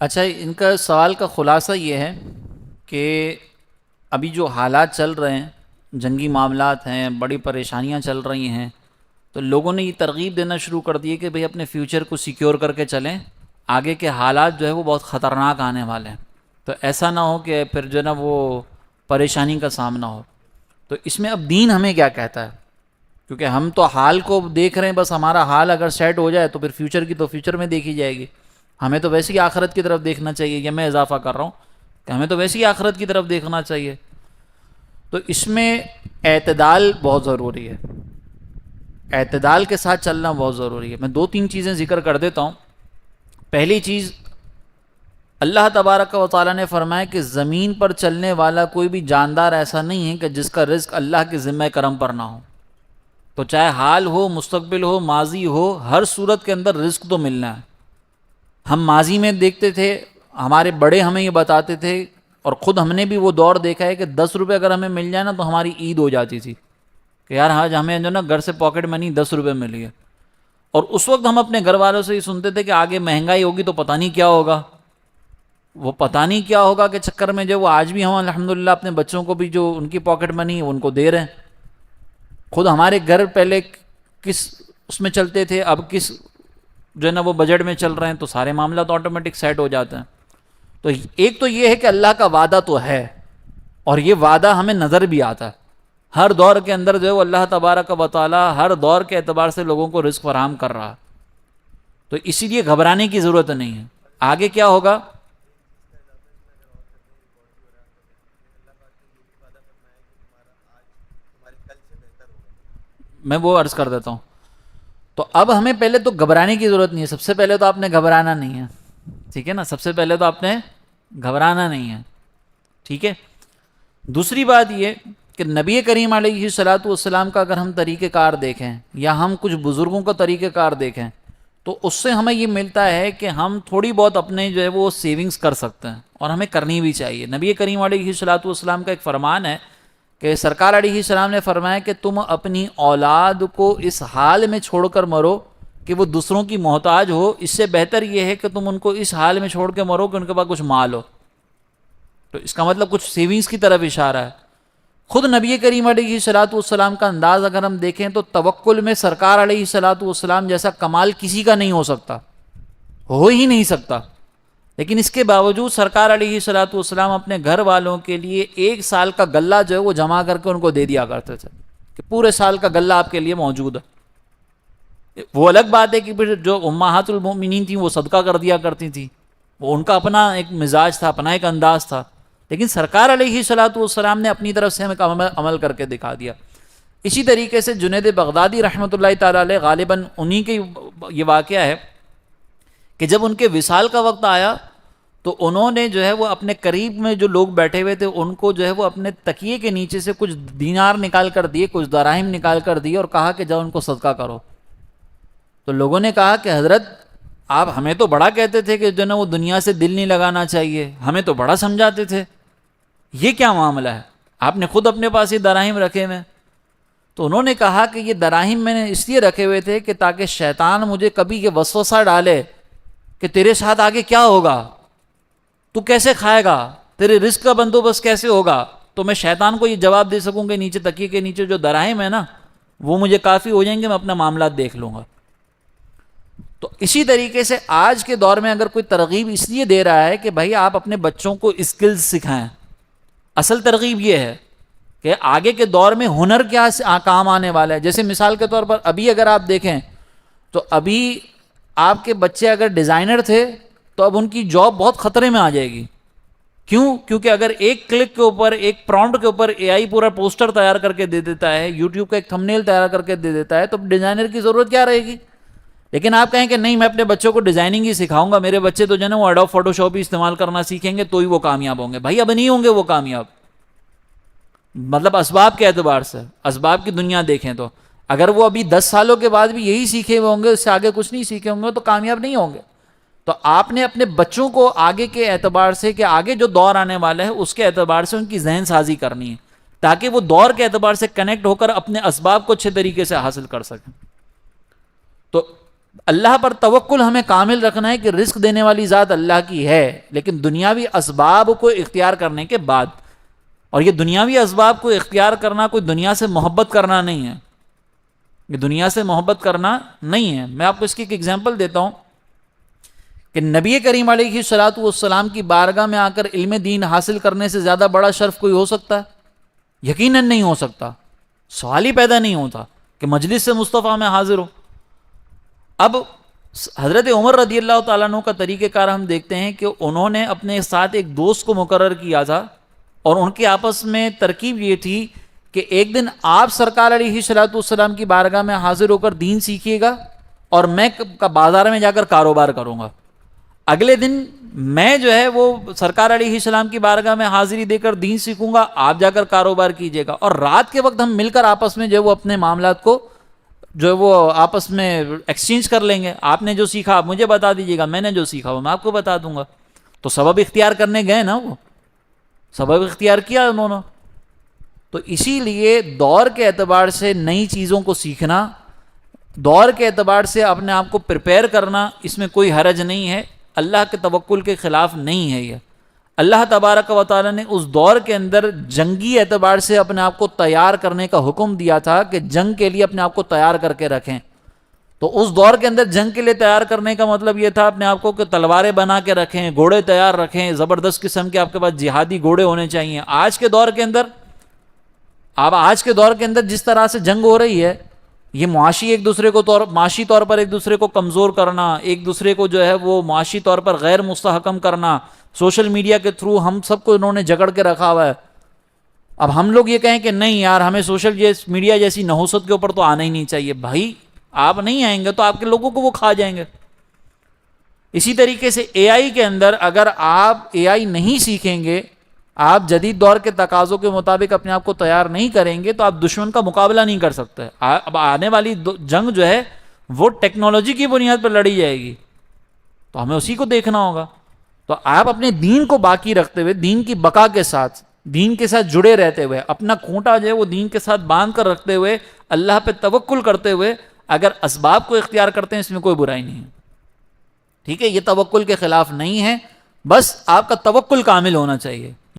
اچھا، ان کا سوال کا خلاصہ یہ ہے کہ ابھی جو حالات چل رہے ہیں، جنگی معاملات ہیں، بڑی پریشانیاں چل رہی ہیں، تو لوگوں نے یہ ترغیب دینا شروع کر دی ہے کہ بھئی اپنے فیوچر کو سیکیور کر کے چلیں، آگے کے حالات جو ہے وہ بہت خطرناک آنے والے ہیں، تو ایسا نہ ہو کہ پھر جو ہے نا وہ پریشانی کا سامنا ہو۔ تو اس میں اب دین ہمیں کیا کہتا ہے؟ کیونکہ ہم تو حال کو دیکھ رہے ہیں، بس ہمارا حال اگر سیٹ ہو جائے تو پھر فیوچر کی تو فیوچر میں دیکھی جائے گی، ہمیں تو ویسے ہی آخرت کی طرف دیکھنا چاہیے، یا میں اضافہ کر رہا ہوں کہ ہمیں تو ویسے ہی آخرت کی طرف دیکھنا چاہیے۔ تو اس میں اعتدال بہت ضروری ہے، اعتدال کے ساتھ چلنا بہت ضروری ہے۔ میں دو تین چیزیں ذکر کر دیتا ہوں۔ پہلی چیز، اللہ تبارک و تعالیٰ نے فرمایا کہ زمین پر چلنے والا کوئی بھی جاندار ایسا نہیں ہے کہ جس کا رزق اللہ کے ذمہ کرم پر نہ ہو۔ تو چاہے حال ہو، مستقبل ہو، ماضی ہو، ہر صورت کے اندر رزق تو ملنا ہے۔ ہم ماضی میں دیکھتے تھے، ہمارے بڑے ہمیں یہ بتاتے تھے، اور خود ہم نے بھی وہ دور دیکھا ہے کہ 10 روپے اگر ہمیں مل جائے نا تو ہماری عید ہو جاتی تھی کہ یار آج ہمیں جو نا گھر سے پاکٹ منی 10 روپے ملی ہے۔ اور اس وقت ہم اپنے گھر والوں سے یہ سنتے تھے کہ آگے مہنگائی ہوگی تو پتہ نہیں کیا ہوگا، وہ پتہ نہیں کیا ہوگا کے چکر میں جو وہ آج بھی ہم الحمدللہ اپنے بچوں کو بھی جو ان کی پاکٹ منی ان کو دے رہے ہیں۔ خود ہمارے گھر پہلے کس اس میں چلتے تھے، اب کس جو ہے نا وہ بجٹ میں چل رہے ہیں، تو سارے معاملات آٹومیٹک سیٹ ہو جاتے ہیں۔ تو ایک تو یہ ہے کہ اللہ کا وعدہ تو ہے، اور یہ وعدہ ہمیں نظر بھی آتا ہے، ہر دور کے اندر جو ہے وہ اللہ تبارک و تعالی ہر دور کے اعتبار سے لوگوں کو رزق فراہم کر رہا ہے، تو اسی لیے گھبرانے کی ضرورت نہیں ہے۔ آگے کیا ہوگا؟ میں وہ عرض کر دیتا ہوں۔ تو اب ہمیں پہلے تو گھبرانے کی ضرورت نہیں ہے، سب سے پہلے تو آپ نے گھبرانا نہیں ہے، ٹھیک ہے نا، سب سے پہلے تو آپ نے گھبرانا نہیں ہے، ٹھیک ہے۔ دوسری بات یہ کہ نبی کریم علیہ الصلاۃ والسلام کا اگر ہم طریقہ کار دیکھیں، یا ہم کچھ بزرگوں کا طریقہ کار دیکھیں، تو اس سے ہمیں یہ ملتا ہے کہ ہم تھوڑی بہت اپنے جو ہے وہ سیونگز کر سکتے ہیں، اور ہمیں کرنی بھی چاہیے۔ نبی کریم علیہ الصلاۃ والسلام کا ایک فرمان ہے کہ سرکار علیہ السلام نے فرمایا کہ تم اپنی اولاد کو اس حال میں چھوڑ کر مرو کہ وہ دوسروں کی محتاج ہو، اس سے بہتر یہ ہے کہ تم ان کو اس حال میں چھوڑ کے مرو کہ ان کے پاس کچھ مال ہو۔ تو اس کا مطلب کچھ سیونگز کی طرف اشارہ ہے۔ خود نبی کریم علیہ الصلاۃ والسلام کا انداز اگر ہم دیکھیں تو توکل میں سرکار علیہ الصلاۃ والسلام جیسا کمال کسی کا نہیں ہو سکتا، ہو ہی نہیں سکتا، لیکن اس کے باوجود سرکار علیہ الصلاۃ والسلام اپنے گھر والوں کے لیے 1 سال کا غلہ جو ہے وہ جمع کر کے ان کو دے دیا کرتے تھے کہ پورے سال کا غلہ آپ کے لیے موجود ہے۔ وہ الگ بات ہے کہ پھر جو امہات المؤمنین تھیں وہ صدقہ کر دیا کرتی تھیں، وہ ان کا اپنا ایک مزاج تھا، اپنا ایک انداز تھا، لیکن سرکار علیہ الصلاۃ والسلام نے اپنی طرف سے ہمیں عمل کر کے دکھا دیا۔ اسی طریقے سے جنید بغدادی رحمۃ اللہ تعالی علیہ، غالباً انہی کے یہ واقعہ ہے کہ جب ان کے وصال کا وقت آیا تو انہوں نے جو ہے وہ اپنے قریب میں جو لوگ بیٹھے ہوئے تھے ان کو جو ہے وہ اپنے تکیے کے نیچے سے کچھ دینار نکال کر دیے، کچھ دراہم نکال کر دیے، اور کہا کہ جاؤ ان کو صدقہ کرو۔ تو لوگوں نے کہا کہ حضرت آپ ہمیں تو بڑا کہتے تھے کہ جو نا وہ دنیا سے دل نہیں لگانا چاہیے، ہمیں تو بڑا سمجھاتے تھے، یہ کیا معاملہ ہے؟ آپ نے خود اپنے پاس یہ دراہم رکھے ہوئے۔ تو انہوں نے کہا کہ یہ دراہم میں نے اس لیے رکھے ہوئے تھے کہ تاکہ شیطان مجھے کبھی یہ وسوسہ ڈالے کہ تیرے ساتھ آگے کیا ہوگا، تو کیسے کھائے گا، تیرے رزق کا بندوبست کیسے ہوگا، تو میں شیطان کو یہ جواب دے سکوں کہ نیچے تکیے کے نیچے جو دراہم ہے نا وہ مجھے کافی ہو جائیں گے، میں اپنا معاملات دیکھ لوں گا۔ تو اسی طریقے سے آج کے دور میں اگر کوئی ترغیب اس لیے دے رہا ہے کہ بھائی آپ اپنے بچوں کو اسکلز سکھائیں، اصل ترغیب یہ ہے کہ آگے کے دور میں ہنر کیا کام آنے والا ہے۔ جیسے مثال کے طور پر ابھی اگر آپ دیکھیں تو ابھی آپ کے بچے اگر ڈیزائنر تھے تو اب ان کی جاب بہت خطرے میں آ جائے گی۔ کیوں؟ کیونکہ اگر ایک کلک کے اوپر، ایک پرامپٹ کے اوپر اے آئی پورا پوسٹر تیار کر کے دے دیتا ہے، یوٹیوب کا ایک تھم نیل تیار کر کے دے دیتا ہے، تو ڈیزائنر کی ضرورت کیا رہے گی؟ لیکن آپ کہیں کہ نہیں میں اپنے بچوں کو ڈیزائننگ ہی سکھاؤں گا، میرے بچے تو جو ہے نا وہ ایڈوب فوٹو شاپ ہی استعمال کرنا سیکھیں گے تو ہی وہ کامیاب ہوں گے۔ بھائی اب نہیں ہوں گے وہ کامیاب، مطلب اسباب کے اعتبار سے، اسباب کی دنیا دیکھیں تو اگر وہ ابھی 10 سالوں کے بعد بھی یہی سیکھے ہوئے ہوں گے، اس سے آگے کچھ نہیں سیکھے ہوں گے، تو کامیاب نہیں ہوں گے۔ تو آپ نے اپنے بچوں کو آگے کے اعتبار سے کہ آگے جو دور آنے والا ہے اس کے اعتبار سے ان کی ذہن سازی کرنی ہے، تاکہ وہ دور کے اعتبار سے کنیکٹ ہو کر اپنے اسباب کو اچھے طریقے سے حاصل کر سکیں۔ تو اللہ پر توکل ہمیں کامل رکھنا ہے کہ رزق دینے والی ذات اللہ کی ہے، لیکن دنیاوی اسباب کو اختیار کرنے کے بعد. اور یہ دنیاوی اسباب کو اختیار کرنا کوئی دنیا سے محبت کرنا نہیں ہے، یہ دنیا سے محبت کرنا نہیں ہے. میں آپ کو اس کی ایک ایگزامپل دیتا ہوں کہ نبی کریم علیہ الصلوۃ والسلام کی بارگاہ میں آ کر علم دین حاصل کرنے سے زیادہ بڑا شرف کوئی ہو سکتا ہے؟ یقیناً نہیں ہو سکتا. سوال ہی پیدا نہیں ہوتا کہ مجلس سے مصطفیٰ میں حاضر ہو. اب حضرت عمر رضی اللہ تعالیٰ عنہ کا طریقہ کار ہم دیکھتے ہیں کہ انہوں نے اپنے ساتھ ایک دوست کو مقرر کیا تھا، اور ان کے آپس میں ترکیب یہ تھی کہ ایک دن آپ سرکار علیہ الصلوۃ والسلام کی بارگاہ میں حاضر ہو کر دین سیکھیے گا، اور میں بازار میں جا کر کاروبار کروں گا. اگلے دن میں جو ہے وہ سرکار علیہ السلام کی بارگاہ میں حاضری دے کر دین سیکھوں گا، آپ جا کر کاروبار کیجیے گا. اور رات کے وقت ہم مل کر آپس میں جو ہے وہ اپنے معاملات کو جو ہے وہ آپس میں ایکسچینج کر لیں گے. آپ نے جو سیکھا آپ مجھے بتا دیجیے گا، میں نے جو سیکھا وہ میں آپ کو بتا دوں گا. تو سبب اختیار کرنے گئے نا، وہ سبب اختیار کیا انہوں نے. تو اسی لیے دور کے اعتبار سے نئی چیزوں کو سیکھنا، دور کے اعتبار سے اپنے آپ کو پریپئر کرنا، اس میں کوئی حرج نہیں ہے. اللہ کے توکل کے خلاف نہیں ہے یہ. اللہ تبارک و تعالیٰ نے اس دور کے اندر جنگی اعتبار سے اپنے آپ کو تیار کرنے کا حکم دیا تھا کہ جنگ کے لیے اپنے آپ کو تیار کر کے رکھیں. تو اس دور کے اندر جنگ کے لیے تیار کرنے کا مطلب یہ تھا اپنے آپ کو کہ تلواریں بنا کے رکھیں، گھوڑے تیار رکھیں، زبردست قسم کے آپ کے پاس جہادی گھوڑے ہونے چاہیے. آج کے دور کے اندر جس طرح سے جنگ ہو رہی ہے، یہ معاشی طور پر ایک دوسرے کو کمزور کرنا، ایک دوسرے کو جو ہے وہ معاشی طور پر غیر مستحکم کرنا، سوشل میڈیا کے تھرو ہم سب کو انہوں نے جکڑ کے رکھا ہوا ہے. اب ہم لوگ یہ کہیں کہ نہیں یار ہمیں سوشل میڈیا جیسی نحوست کے اوپر تو آنا ہی نہیں چاہیے. بھائی آپ نہیں آئیں گے تو آپ کے لوگوں کو وہ کھا جائیں گے. اسی طریقے سے اے آئی کے اندر اگر آپ اے آئی نہیں سیکھیں گے، آپ جدید دور کے تقاضوں کے مطابق اپنے آپ کو تیار نہیں کریں گے، تو آپ دشمن کا مقابلہ نہیں کر سکتے. اب آنے والی جنگ جو ہے وہ ٹیکنالوجی کی بنیاد پر لڑی جائے گی، تو ہمیں اسی کو دیکھنا ہوگا. تو آپ اپنے دین کو باقی رکھتے ہوئے، دین کی بقا کے ساتھ، دین کے ساتھ جڑے رہتے ہوئے، اپنا کھونٹا جو ہے وہ دین کے ساتھ باندھ کر رکھتے ہوئے، اللہ پہ توکل کرتے ہوئے اگر اسباب کو اختیار کرتے ہیں، اس میں کوئی برائی نہیں ہے. ٹھیک ہے، یہ توکل کے خلاف نہیں ہے، بس آپ کا توکل کامل ہونا چاہیے.